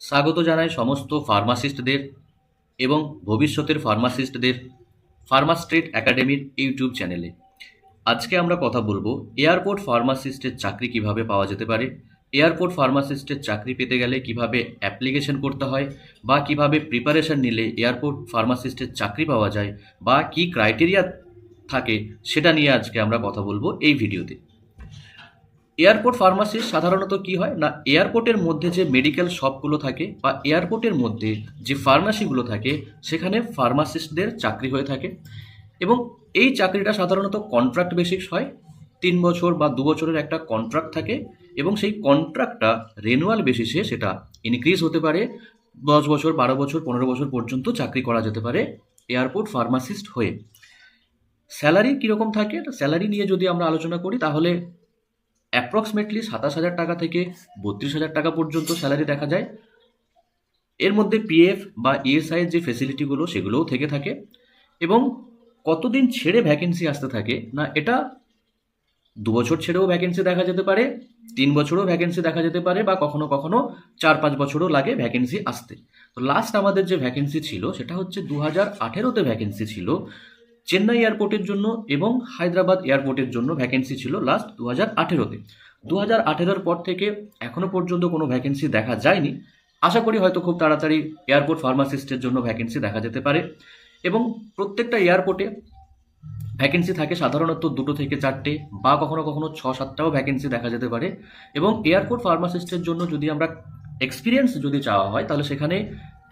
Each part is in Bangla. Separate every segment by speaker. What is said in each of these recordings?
Speaker 1: স্বাগত জানাই সমস্ত ফার্মাসিস্টদের এবং ভবিষ্যতের ফার্মাসিস্টদের ফার্মাস্ট্রেট একাডেমির ইউটিউব চ্যানেলে। আজকে আমরা কথা বলবো এয়ারপোর্ট ফার্মাসিস্টের চাকরি কিভাবে পাওয়া যেতে পারে, এয়ারপোর্ট ফার্মাসিস্টের চাকরি পেতে গেলে কিভাবে অ্যাপ্লিকেশন করতে হয়, বা কিভাবে প্রিপারেশন নিলে এয়ারপোর্ট ফার্মাসিস্টের চাকরি পাওয়া যায়, বা কি ক্রাইটেরিয়া থাকে সেটা নিয়ে আজকে আমরা কথা বলবো এই ভিডিওতে। এয়ারপোর্ট ফার্মাসিস্ট সাধারণত কি হয় না, এয়ারপোর্টের মধ্যে যে মেডিকেল শপগুলো থাকে বা এয়ারপোর্টের মধ্যে যে ফার্মাসিগুলো থাকে সেখানে ফার্মাসিস্টদের চাকরি হয়ে থাকে। এবং এই চাকরিটা সাধারণত কন্ট্রাক্ট বেসিস হয়, 3 বছর বা 2 বছরের একটা কন্ট্রাক্ট থাকে, এবং সেই কন্ট্রাক্টটা রেনুয়াল বেসিসে সেটা ইনক্রিজ হতে পারে। 10 বছর, 12 বছর, 15 বছর পর্যন্ত চাকরি করা যেতে পারে এয়ারপোর্ট ফার্মাসিস্ট হয়ে। স্যালারি কীরকম থাকে, স্যালারি নিয়ে যদি আমরা আলোচনা করি তাহলে অ্যাপ্রক্সিমেটলি 27,000 টাকা থেকে 32,000 টাকা পর্যন্ত স্যালারি দেখা যায়। এর মধ্যে পিএফ বা ইএসআই যে ফেসিলিটিগুলো সেগুলোও থেকে থাকে। এবং কতদিন ছেড়ে ভ্যাকেন্সি আসতে থাকে না, এটা 2 বছর ছেড়েও ভ্যাকেন্সি দেখা যেতে পারে, 3 বছরও ভ্যাকেন্সি দেখা যেতে পারে, বা কখনো কখনো 4-5 বছরও লাগে ভ্যাকেন্সি আসতে। তো লাস্ট আমাদের যে ভ্যাকেন্সি ছিল সেটা হচ্ছে 2018-তে ভ্যাকেন্সি ছিল চেন্নাই এয়ারপোর্টের জন্য, এবং হায়দ্রাবাদ এয়ারপোর্টের জন্য ভ্যাকেন্সি ছিল লাস্ট 2018-তে। 2018-র পর থেকে এখনো পর্যন্ত কোনো ভ্যাকেন্সি দেখা যায়নি। আশা করি হয়তো খুব তাড়াতাড়ি এয়ারপোর্ট ফার্মাসিস্টের জন্য ভ্যাকেন্সি দেখা যেতে পারে। এবং প্রত্যেকটা এয়ারপোর্টে ভ্যাকেন্সি থাকে সাধারণত 2 থেকে 4টে, বা কখনো কখনো 6-7টাও ভ্যাকেন্সি দেখা যেতে পারে। এবং এয়ারপোর্ট ফার্মাসিস্টের জন্য যদি আমরা এক্সপিরিয়েন্স যদি চাওয়া হয় তাহলে সেখানে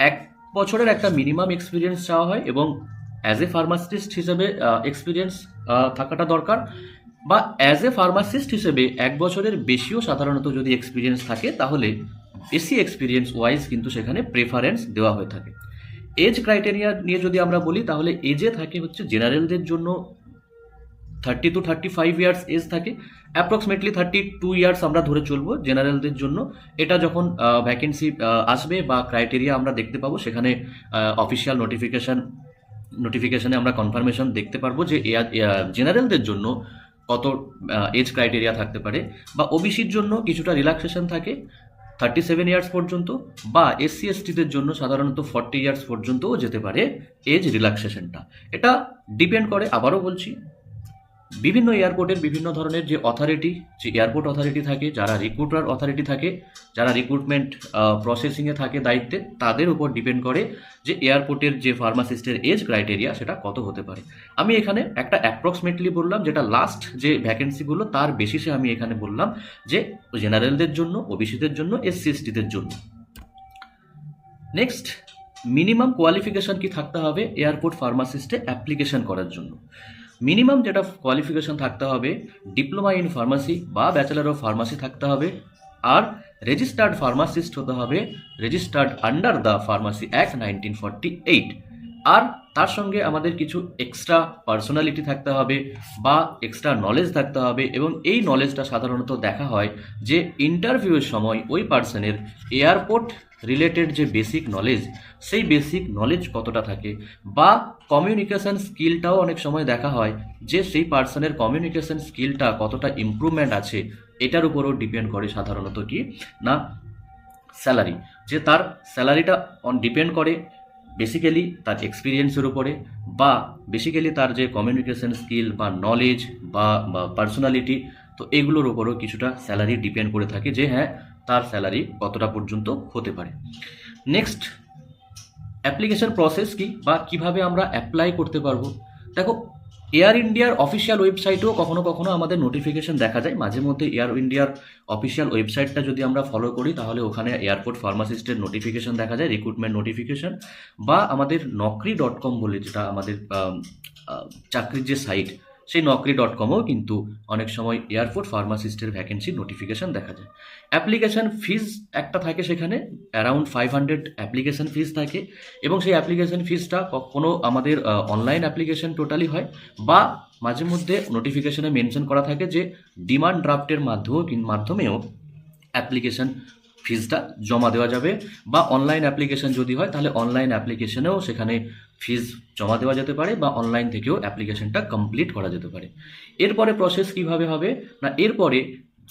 Speaker 1: 1 বছরের একটা মিনিমাম এক্সপিরিয়েন্স চাওয়া হয়, এবং অ্যাজ এ ফার্মাসিস্ট হিসেবে এক্সপিরিয়েন্স থাকাটা দরকার, বা অ্যাজ এ ফার্মাসিস্ট হিসেবে 1 বছরের বেশিও সাধারণত যদি এক্সপিরিয়েন্স থাকে তাহলে বেশি এক্সপিরিয়েন্স ওয়াইজ কিন্তু সেখানে প্রেফারেন্স দেওয়া হয়ে থাকে। এজ ক্রাইটেরিয়া নিয়ে যদি আমরা বলি তাহলে এজে থাকে হচ্ছে জেনারেলদের জন্য 30 to 35 ইয়ার্স এজ থাকে, অ্যাপ্রক্সিমেটলি 32 ইয়ার্স আমরা ধরে চলবো জেনারেলদের জন্য। এটা যখন ভ্যাকেন্সি আসবে বা ক্রাইটেরিয়া আমরা দেখতে পাবো সেখানে অফিসিয়াল নোটিফিকেশনে আমরা কনফার্মেশন দেখতে পারবো যে জেনারেলদের জন্য কত এজ ক্রাইটেরিয়া থাকতে পারে। বা ওবিসির জন্য কিছুটা রিল্যাক্সেশন থাকে 37 ইয়ার্স পর্যন্ত, বা এসসি এসটিদের জন্য সাধারণত 40 ইয়ার্স পর্যন্তও যেতে পারে এজ রিল্যাক্সেশনটা। এটা ডিপেন্ড করে, আবারও বলছি, বিভিন্ন এয়ারপোর্টের বিভিন্ন ধরনের যে অথরিটি, যে এয়ারপোর্ট অথরিটি থাকে, যারা রিক্রুটার অথরিটি থাকে, যারা রিক্রুটমেন্ট প্রসেসিংয়ে থাকে দায়িত্বে, তাদের উপর ডিপেন্ড করে যে এয়ারপোর্টের যে ফার্মাসিস্টের এজ ক্রাইটেরিয়া সেটা কত হতে পারে। আমি এখানে একটা অ্যাপ্রক্সিমেটলি বললাম, যেটা লাস্ট যে ভ্যাকেন্সিগুলো তার বেসিসে আমি এখানে বললাম যে জেনারেলদের জন্য, ওবিসিদের জন্য, এসসি এসটিদের জন্য। নেক্সট, মিনিমাম কোয়ালিফিকেশন কি থাকতে হবে এয়ারপোর্ট ফার্মাসিস্টে অ্যাপ্লিকেশন করার জন্য? মিনিমাম যেটা কোয়ালিফিকেশন থাকতে হবে, ডিপ্লোমা ইন ফার্মাসি বা ব্যাচেলার অফ ফার্মাসি থাকতে হবে, আর রেজিস্টার্ড ফার্মাসিস্ট হতে হবে, registered under the pharmacy act 1948। আর তার সঙ্গে আমাদের কিছু এক্সট্রা পার্সোনালিটি থাকতে হবে বা এক্সট্রা নলেজ থাকতে হবে। এবং এই নলেজটা সাধারণত দেখা হয় যে ইন্টারভিউয়ের সময় ওই পার্সনের এয়ারপোর্ট রিলেটেড যে বেসিক নলেজ, সেই বেসিক নলেজ কতটা থাকে, বা কমিউনিকেশন স্কিলটাও অনেক সময় দেখা হয় যে সেই পার্সনের কমিউনিকেশন স্কিলটা কতটা ইমপ্রুভমেন্ট আছে। এটার উপরও ডিপেন্ড করে সাধারণত কি না স্যালারি, যে তার স্যালারিটা ডিপেন্ড করে বেসিক্যালি তার এক্সপিরিয়েন্সের উপরে, বা বেসিক্যালি তার যে কমিউনিকেশন স্কিল বা নলেজ বা পার্সোনালিটি, তো এগুলোর উপরও কিছুটা স্যালারি ডিপেন্ড করে থাকে যে হ্যাঁ তার স্যালারি কতটা পর্যন্ত হতে পারে। নেক্সট, অ্যাপ্লিকেশন প্রসেস কি বা কিভাবে আমরা অ্যাপ্লাই করতে পারবো। দেখো, এয়ার ইন্ডিয়ার অফিসিয়াল ওয়েবসাইটেও কখনো কখনো আমাদের নোটিফিকেশন দেখা যায়। মাঝে মধ্যে এয়ার ইন্ডিয়ার অফিসিয়াল ওয়েবসাইটটা যদি আমরা ফলো করি তাহলে ওখানে এয়ারপোর্ট ফার্মাসিস্টের নোটিফিকেশন দেখা যায়, রিক্রুটমেন্ট নোটিফিকেশন। বা আমাদের নকরি.com বলে যেটা আমাদের চাকরির যে সাইট, সেই নকরি.comও কিন্তু অনেক সময় এয়ারপোর্ট ফার্মাসিস্টের ভ্যাকেন্সির নোটিফিকেশন দেখা যায়। অ্যাপ্লিকেশন ফিজ একটা থাকে সেখানে, অ্যারাউন্ড 500 অ্যাপ্লিকেশন ফিজ থাকে। এবং সেই অ্যাপ্লিকেশন ফিজটা কখনো আমাদের অনলাইন অ্যাপ্লিকেশন টোটালি হয়, বা মাঝে মধ্যে নোটিফিকেশনে মেনশন করা থাকে যে ডিমান্ড ড্রাফটের মাধ্যমেও অ্যাপ্লিকেশন ফিজটা জমা দেওয়া যাবে। বা অনলাইন অ্যাপ্লিকেশন যদি হয় তাহলে অনলাইন অ্যাপ্লিকেশনেও সেখানে ফিজ জমা দেওয়া যেতে পারে, বা অনলাইন থেকেও অ্যাপ্লিকেশনটা কমপ্লিট করা যেতে পারে। এরপরে প্রসেস কিভাবে হবে না, এরপরে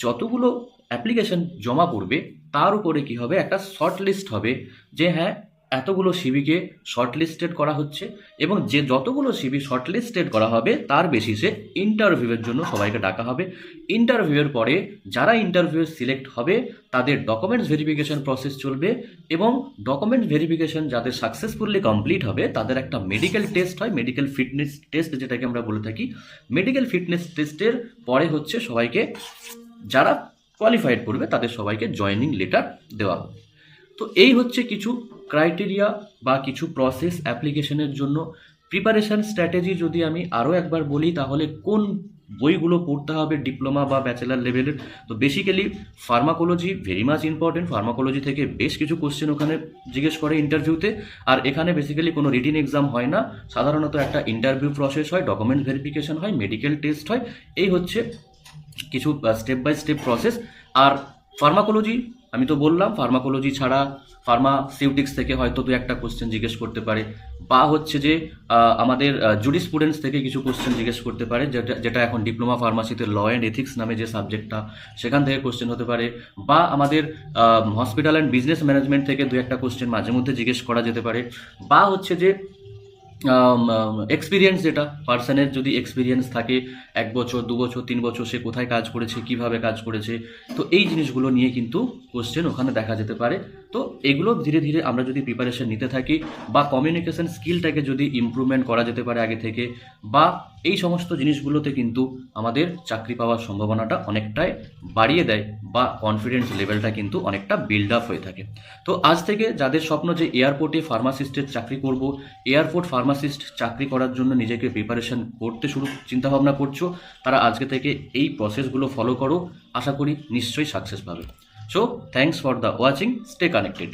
Speaker 1: যতগুলো অ্যাপ্লিকেশন জমা পড়বে তার উপরে কি হবে, একটা শর্ট লিস্ট হবে যে হ্যাঁ এতগুলো সিভিকে শর্ট লিস্টেড করা হচ্ছে, এবং যে যতগুলো সিভি শর্ট লিস্টেড করা হবে তার বেসিসে ইন্টারভিউয়ের জন্য সবাইকে ডাকা হবে। ইন্টারভিউয়ের পরে যারা ইন্টারভিউ সিলেক্ট হবে তাদের ডকুমেন্টস ভেরিফিকেশন প্রসেস চলবে, এবং ডকুমেন্ট ভেরিফিকেশন যাদের সাকসেসফুলি কমপ্লিট হবে তাদের একটা মেডিকেল টেস্ট হয়, মেডিকেল ফিটনেস টেস্ট যেটাকে আমরা বলে থাকি। মেডিকেল ফিটনেস টেস্টের পরে হচ্ছে সবাইকে, যারা কোয়ালিফাইড করবে তাদের সবাইকে জয়েনিং লেটার দেওয়া হবে। তো এই হচ্ছে কিছু ক্রাইটেরিয়া বা কিছু প্রসেস অ্যাপ্লিকেশনের জন্য। প্রিপারেশন স্ট্র্যাটেজি যদি আমি আরও একবার বলি তাহলে কোন বইগুলো পড়তে হবে ডিপ্লোমা বা ব্যাচেলার লেভেলের, তো basically pharmacology very much important. Pharmacology থেকে বেশ কিছু কোশ্চেন ওখানে জিজ্ঞেস করে ইন্টারভিউতে, আর এখানে বেসিক্যালি কোনো রিটিন এক্সাম হয় না, সাধারণত একটা ইন্টারভিউ প্রসেস হয়, ডকুমেন্ট ভেরিফিকেশন হয়, মেডিকেল টেস্ট হয়। এই হচ্ছে কিছু স্টেপ বাই স্টেপ প্রসেস। আর ফার্মাকোলজি আমি তো বললাম, ফার্মাকোলজি ছাড়া ফার্মাসিউটিক্স থেকে হয়তো দু একটা কোশ্চেন জিজ্ঞেস করতে পারে, বা হচ্ছে যে আমাদের জুরিসপ্রুডেন্স থেকে কিছু কোশ্চেন জিজ্ঞেস করতে পারে, যেটা এখন ডিপ্লোমা ফার্মাসিতে ল অ্যান্ড এথিক্স নামে যে সাবজেক্টটা, সেখান থেকে কোশ্চেন হতে পারে, বা আমাদের হসপিটাল অ্যান্ড বিজনেস ম্যানেজমেন্ট থেকে দু একটা কোশ্চেন মাঝে মধ্যে জিজ্ঞেস করা যেতে পারে, বা হচ্ছে যে এক্সপিরিয়েন্স, যেটা পার্সনের যদি এক্সপিরিয়েন্স থাকে 1 বছর 2 বছর 3 বছর, সে কোথায় কাজ করেছে, কিভাবে কাজ করেছে, তো এই জিনিসগুলো নিয়ে কিন্তু কোশ্চেন ওখানে দেখা যেতে পারে। তো এগুলো ধীরে ধীরে আমরা যদি প্রিপারেশন নিতে থাকি, বা কমিউনিকেশন স্কিলটাকে যদি ইমপ্রুভমেন্ট করা যেতে পারে আগে থেকে, বা এই সমস্ত জিনিসগুলোতে কিন্তু আমাদের চাকরি পাওয়ার সম্ভাবনাটা অনেকটাই বাড়িয়ে দেয়, বা কনফিডেন্স লেভেলটা কিন্তু অনেকটা বিল্ড আপ হয়ে থাকে। তো আজ থেকে যাদের স্বপ্ন যে এয়ারপোর্টে ফার্মাসিস্টের চাকরি করব, এয়ারপোর্ট ফার্মাসিস্ট চাকরি করার জন্য নিজেকে প্রিপারেশন করতে চিন্তাভাবনা করছো, তারা আজকে থেকে এই প্রসেসগুলো ফলো করো, আশা করি নিশ্চয়ই সাকসেস পাবে। So thanks for the watching, stay connected.